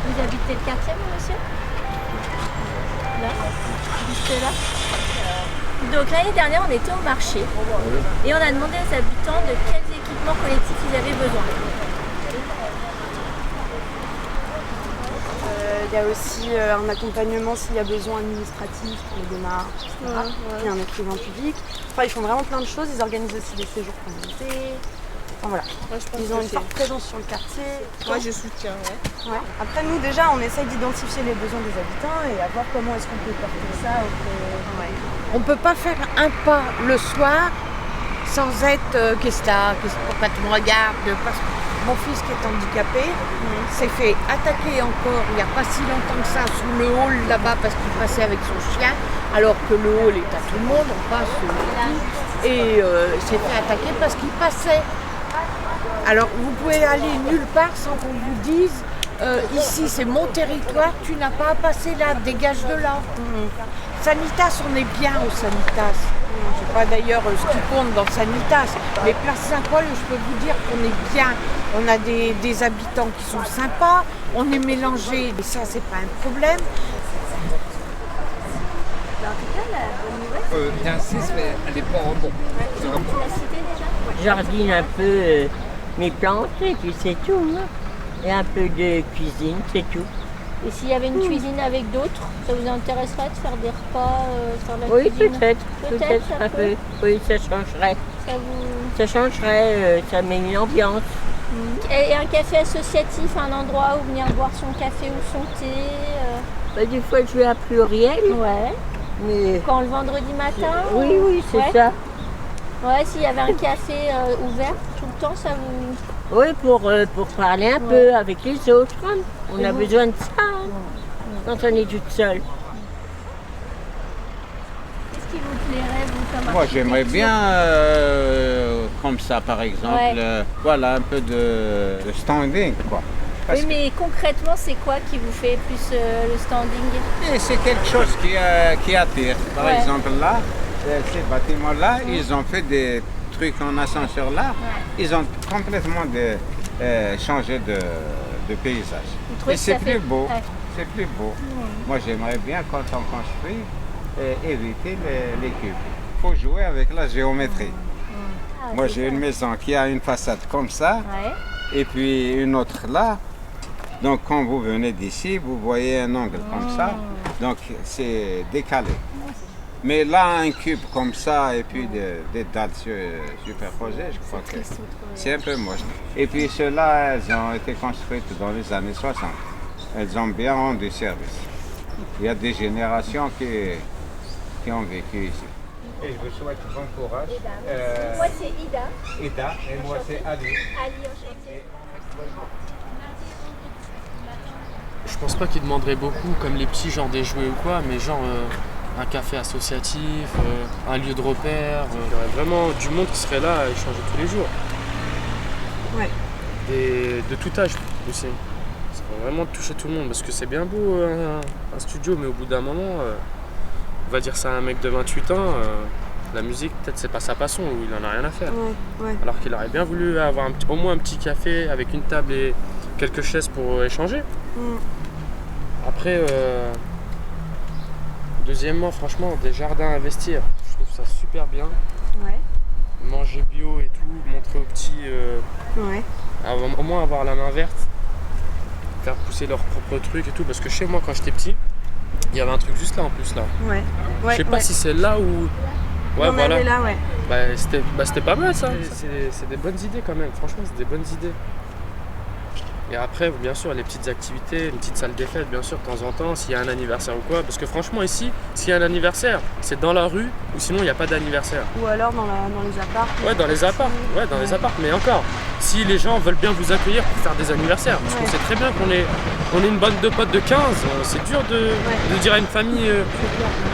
Vous habitez le quartier, vous, monsieur? Là? Juste là? Donc l'année dernière, on était au marché et on a demandé aux habitants de quels équipements collectifs ils avaient besoin. Il y a aussi un accompagnement s'il y a besoin administratif pour les démarches, etc. Il y a un écrivain public. Enfin, ils font vraiment plein de choses. Ils organisent aussi des séjours communautés. Enfin, voilà. Ils ont une forte présence sur le quartier. Moi, je soutiens. Ouais. Après, nous, déjà, on essaye d'identifier les besoins des habitants et à voir comment est-ce qu'on peut porter ça auprès. On ne peut pas faire un pas le soir sans être pourquoi tu me regardes, parce que mon fils qui est handicapé s'est fait attaquer encore il n'y a pas si longtemps que ça sous le hall là-bas parce qu'il passait avec son chien, alors que le hall est à tout le monde, on passe et s'est fait attaquer parce qu'il passait. Alors vous pouvez aller nulle part sans qu'on vous dise ici c'est mon territoire, tu n'as pas à passer là, dégage de là. Sanitas, on est bien au Sanitas. Je ne sais pas d'ailleurs ce qui compte dans Sanitas, mais Place Saint-Paul, je peux vous dire qu'on est bien. On a des habitants qui sont sympas, on est mélangés, et ça c'est pas un problème. En tout cas, la bonne nouvelle, J'insiste, mais elle n'est pas en bon. c'est la cité déjà. Jardine un peu mes plantes et puis c'est tout. Hein. Et un peu de cuisine, c'est tout. Et s'il y avait une cuisine avec d'autres, ça vous intéresserait de faire des repas, faire de la Oui, cuisine? peut-être ça un peut. peu. Oui, ça changerait. Ça changerait, ça met une ambiance. Et un café associatif, un endroit où venir boire son café ou son thé. Des fois, je vais à Pluriel. Ouais. Mais... Quand le vendredi matin? Oui, c'est ouais. ça. Ouais, s'il y avait un café ouvert tout le temps, ça vous... Oui, pour parler un peu avec les autres. Hein. On a besoin de ça quand on est toute seule. Qu'est-ce qui vous plairait, vous, comme Moi, j'aimerais architecture? bien, comme ça, par exemple, voilà, un peu de standing, quoi. Oui, mais concrètement, c'est quoi qui vous fait plus le standing? Et c'est quelque chose qui attire. Par exemple, là, ces bâtiments-là, ils ont fait des trucs en ascenseur là. Ils ont complètement changé de paysage. Et c'est plus beau. C'est plus beau. Moi, j'aimerais bien, quand on construit, éviter les cubes. Il faut jouer avec la géométrie. Moi, j'ai une maison qui a une façade comme ça, et puis une autre là. Donc, quand vous venez d'ici, vous voyez un angle comme ça. Donc, c'est décalé. Mais là, un cube comme ça, et puis des dalles superposées, je crois que c'est un peu moche. Et puis, ceux-là, elles ont été construites dans les années 60. Elles ont bien rendu service. Il y a des générations qui ont vécu ici. Et je vous souhaite bon courage. Moi, c'est Ida. Ida, et moi, c'est Ali. Ali, enchanté. Je pense pas qu'ils demanderaient beaucoup, comme les petits, genre des jouets ou quoi, mais genre un café associatif, un lieu de repère. Il y aurait vraiment du monde qui serait là à échanger tous les jours. Ouais. Et de tout âge aussi. Ça va vraiment toucher tout le monde, parce que c'est bien beau un studio, mais au bout d'un moment, on va dire ça à un mec de 28 ans, la musique, peut-être c'est pas sa passion, ou il en a rien à faire. Alors qu'il aurait bien voulu avoir au moins un petit café avec une table et quelques chaises pour échanger. Après, deuxièmement, franchement, des jardins à investir, je trouve ça super bien. Manger bio et tout, montrer aux petits, au moins avoir la main verte, faire pousser leurs propres trucs et tout, parce que chez moi, quand j'étais petit, il y avait un truc juste là en plus là. Je sais pas si c'est là où... Ouais, voilà. Là, c'était pas mal ça. C'est des bonnes idées quand même, franchement, c'est des bonnes idées. Et après, bien sûr, les petites activités, une petite salle des fêtes, bien sûr, de temps en temps, s'il y a un anniversaire ou quoi. Parce que franchement, ici, s'il y a un anniversaire, c'est dans la rue ou sinon, il n'y a pas d'anniversaire. Ou alors dans les apparts. Ouais, dans les apparts. Ouais, dans les apparts. Mais encore, si les gens veulent bien vous accueillir pour faire des anniversaires, parce qu'on sait très bien qu'on est on est une bande de potes de 15, c'est dur de dire à une famille.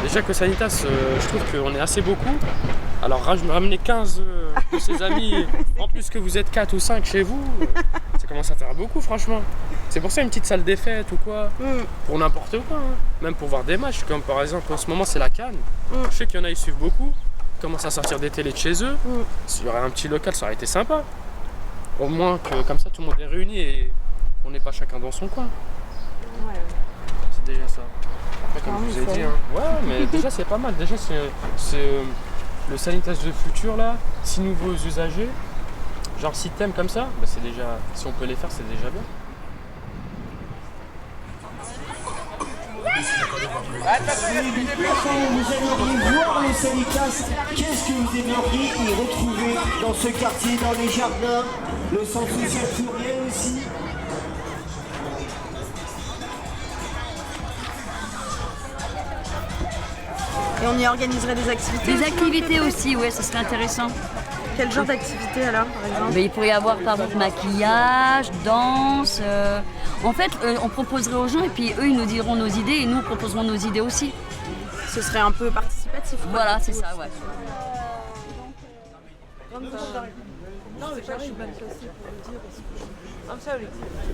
Déjà que Sanitas, je trouve qu'on est assez beaucoup. Alors ramener 15 de ses amis, en plus que vous êtes 4 ou 5 chez vous, ça commence à faire beaucoup franchement. C'est pour ça une petite salle des fêtes ou quoi, pour n'importe quoi, hein. Même pour voir des matchs, comme par exemple en ce moment c'est la CAN. Je sais qu'il y en a, ils suivent beaucoup, ils commencent à sortir des télés de chez eux. S'il y aurait un petit local, ça aurait été sympa. Au moins que comme ça tout le monde est réuni et on n'est pas chacun dans son coin. C'est déjà ça. Après comme je vous ai dit, hein. Ouais mais déjà c'est pas mal, déjà c'est le Sanitas de futur là, 6 nouveaux usagers, genre 6 thèmes comme ça, bah c'est déjà, si on peut les faire c'est déjà bien. Vous aimeriez voir le Sanitas, qu'est-ce que vous aimeriez y retrouver dans ce quartier, dans les jardins, le centre social pluriel aussi? Et on y organiserait des activités? Des activités aussi, ouais, ça serait intéressant. Quel genre d'activité alors, par exemple? Mais il pourrait y avoir par exemple maquillage, danse. En fait, on proposerait aux gens et puis eux ils nous diront nos idées et nous proposerons nos idées aussi. Ce serait un peu participatif. Quoi. Voilà, c'est ça, ouais.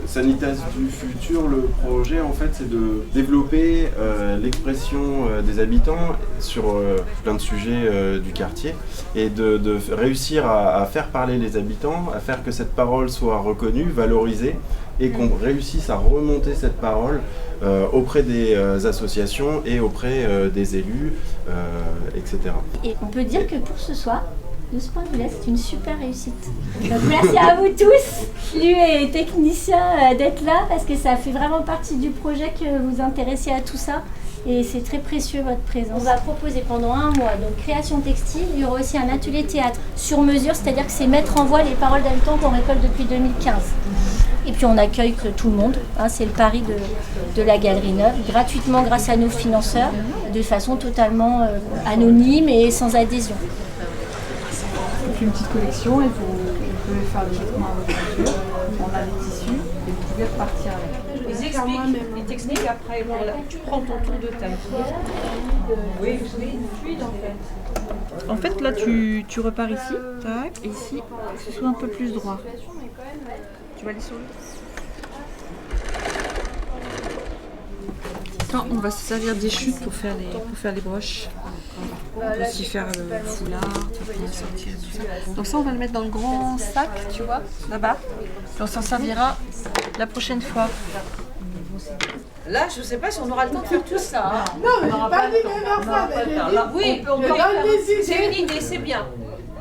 Sanitas du futur, le projet en fait c'est de développer l'expression des habitants sur plein de sujets du quartier et de réussir à faire parler les habitants, à faire que cette parole soit reconnue, valorisée et qu'on réussisse à remonter cette parole auprès des associations et auprès des élus, etc. Et on peut dire que pour ce soir, de ce point de vue-là, c'est une super réussite. Donc merci à vous tous, Lu et techniciens, d'être là parce que ça fait vraiment partie du projet que vous vous intéressez à tout ça. Et c'est très précieux votre présence. On va proposer pendant un mois, donc création textile, il y aura aussi un atelier théâtre sur mesure, c'est-à-dire que c'est mettre en voix les paroles d'habitants qu'on récolte depuis 2015. Et puis on accueille tout le monde, hein, c'est le pari de la Galerie Neuve, gratuitement grâce à nos financeurs, de façon totalement anonyme et sans adhésion. Une petite collection et vous pouvez faire des vêtements à votre mesure. On a les tissus et vous pouvez repartir avec. Ils t'expliquent après. Tu prends ton tour de taille. Oui, fluide en fait. En fait, là, tu repars ici, tac, et ici, que ce soit un peu plus droit. Tu vas aller sur le... Non, on va se servir des chutes pour faire les broches. On peut aussi faire le foulard, tu peux sortir tout ça. Donc ça, on va le mettre dans le grand sac, tu vois, là-bas. Et on s'en servira la prochaine fois. Là, je sais pas si on aura le temps de faire tout ça. Hein. Non, mais j'ai pas dit même ça. Oui, on peut c'est une idée, c'est bien.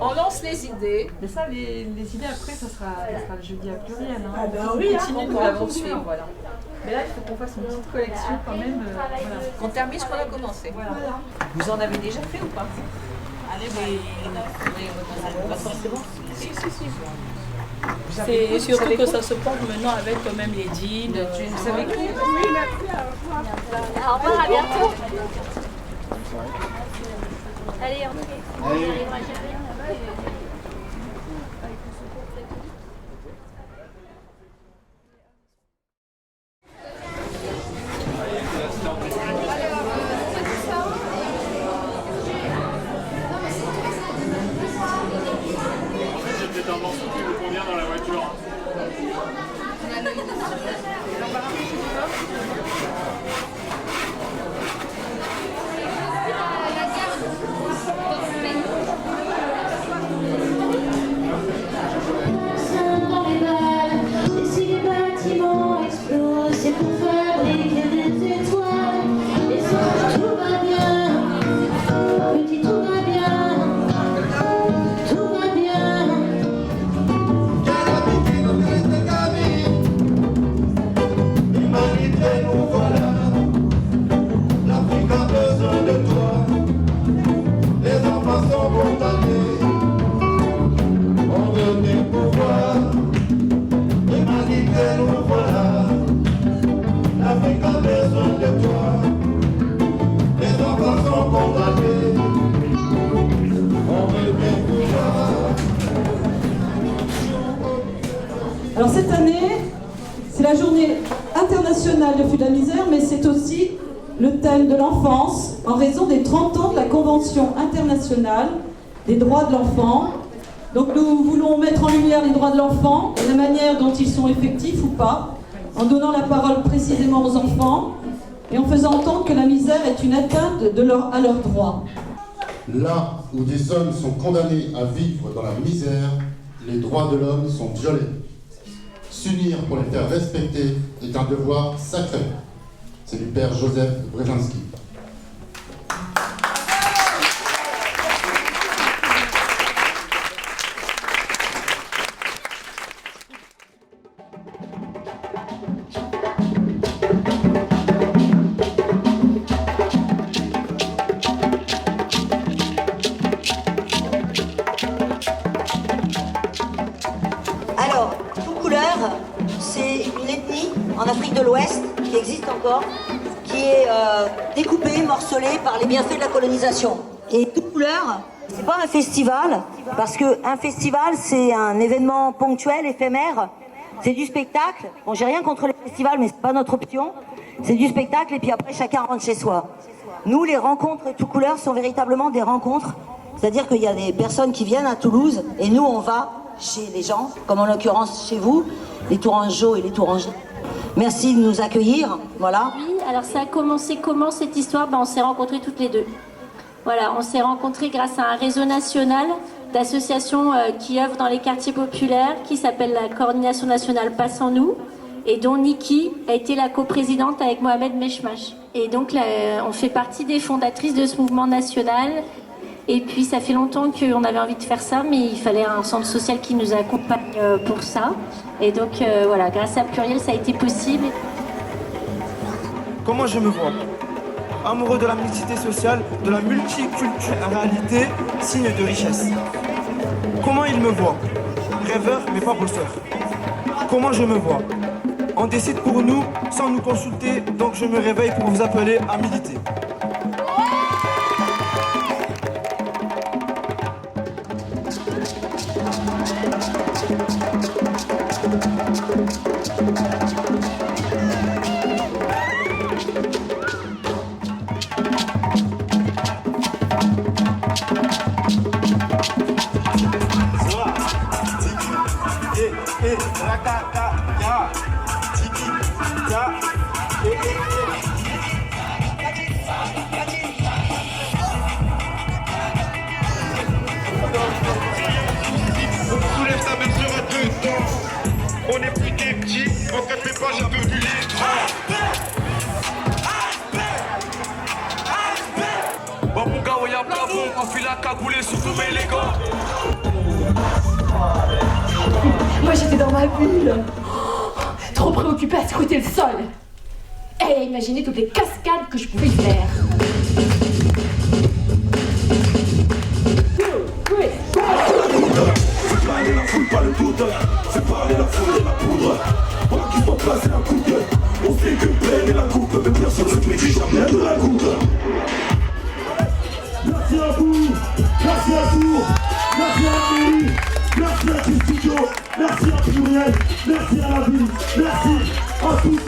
On lance les idées. Mais ça, les idées après, ça sera le jeudi à pluriel. Hein. Ah ben oui, on va poursuivre, voilà. Mais là, il faut qu'on fasse une petite collection quand même. Voilà. Qu'on termine ce qu'on a commencé. Voilà. Vous en avez déjà fait ou pas? Allez, pas forcément. Si. C'est surtout que ça se porte maintenant avec quand même les jeans. Vous savez qui? Oui, merci. Au revoir, à bientôt. Allez, on arrivera jamais là-bas. de fou de la misère, mais c'est aussi le thème de l'enfance en raison des 30 ans de la Convention internationale des droits de l'enfant. Donc nous voulons mettre en lumière les droits de l'enfant et la manière dont ils sont effectifs ou pas, en donnant la parole précisément aux enfants et en faisant entendre que la misère est une atteinte à leurs droits. Là où des hommes sont condamnés à vivre dans la misère, les droits de l'homme sont violés. S'unir pour les faire respecter est un devoir sacré. C'est du père Joseph Brzezinski. Alors, tout couleur, c'est une ethnie en Afrique de l'Ouest qui existe encore, qui est découpée, morcelée par les bienfaits de la colonisation. Et tout couleur, c'est pas un festival, parce qu'un festival, c'est un événement ponctuel, éphémère, c'est du spectacle. Bon, j'ai rien contre les festivals, mais c'est pas notre option. C'est du spectacle, et puis après, chacun rentre chez soi. Nous, les rencontres tout couleur sont véritablement des rencontres. C'est-à-dire qu'il y a des personnes qui viennent à Toulouse, et nous, on va chez les gens, comme en l'occurrence chez vous, les Tourangeaux et les Tourangais. Merci de nous accueillir, voilà. Oui, alors ça a commencé comment cette histoire? On s'est rencontrés toutes les deux. Voilà, on s'est rencontrés grâce à un réseau national d'associations qui œuvrent dans les quartiers populaires, qui s'appelle la Coordination nationale Passe en nous, et dont Niki a été la coprésidente avec Mohamed Meshmash. Et donc là, on fait partie des fondatrices de ce mouvement national. Et puis ça fait longtemps qu'on avait envie de faire ça, mais il fallait un centre social qui nous accompagne pour ça. Et donc voilà, grâce à Pluriel, ça a été possible. Comment je me vois? Amoureux de la mixité sociale, de la multiculturalité, signe de richesse. Comment il me voit? Rêveur, mais pas bosseur. Comment je me vois? On décide pour nous, sans nous consulter, donc je me réveille pour vous appeler à militer. On est plus des petits, en 4 pas j'ai devenu les Bon mon gars, y'a plafond, on file la cagoulée, surtout mes les gars. Moi j'étais dans ma bulle, trop préoccupée à scruter le sol et à imaginer toutes les cascades que je pouvais y faire. Fais parler la foule, pas le doute. Fais parler la foule et la poudre. Pas qu'ils vont passer un coup de gueule. On fait que peine et la coupe, mais personne ne maîtrise jamais de la goutte. Merci à vous, merci à vous, merci à la mairie, merci à tout studio, merci à Pluriel, merci à la ville, merci à tous